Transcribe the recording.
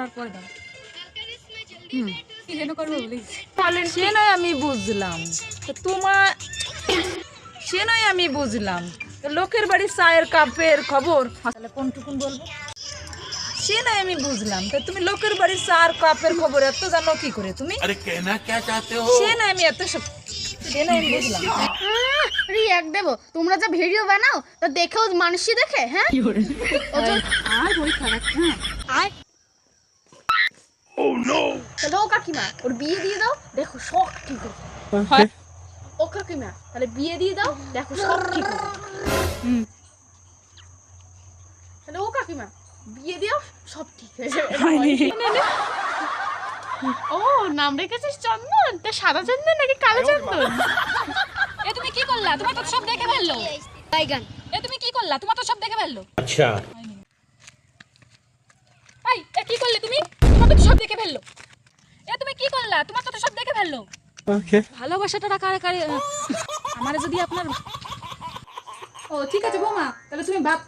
করার পরে দাও। কি যেন করবো বলিস? সে নয় আমি বুঝলাম, তো তোমার সে নয় আমি বুঝলাম, তো লোকের বাড়ির চায়ের কাপের খবর তাহলে কোনটুকুন বলবো? সে নয় আমি বুঝলাম, তো তুমি লোকের বাড়ির চার কাপের খবর এত জানো কি করে তুমি? अरे कहना क्या चाहते हो? সে নয় আমি এত সব, সে নয় আমি বুঝলাম। রিয়াক্ট দেবো? তোমরা যা ভিডিও বানাও তা দেখেও মানুষই দেখে। হ্যাঁ আর বই খারাপ। হ্যাঁ আয় তাহলে ও কাকিমা ওর বিয়ে দিয়ে দাও, দেখো সব ঠিক হবে। ও কাকিমা তাহলে বিয়ে দিয়ে দাও, দেখো সব ঠিক হবে। তাহলে ও কাকিমা বিয়ে দিও, সব ঠিক হয়ে যাবে। ও নাম রেখেছিস চন্দন? তা সাদা চন্দন নাকি কালো চন্দন? এ তুমি কি করলা? তোমার তো সব দেখে ফেললো। বাইগান এ তুমি কি করলা? তোমার তো সব দেখে ফেললো। अच्छा এই এ কি করলে তুমি? তোমার তো সব দেখে ফেললো। এ তুমি কি করলা? তোমার তো সব দেখে ফেললো। ओके ভালোবাসাটা কারে কারে আমারে যদি আপনার ও ঠিক আছে বৌমা, তাহলে তুমি ভাত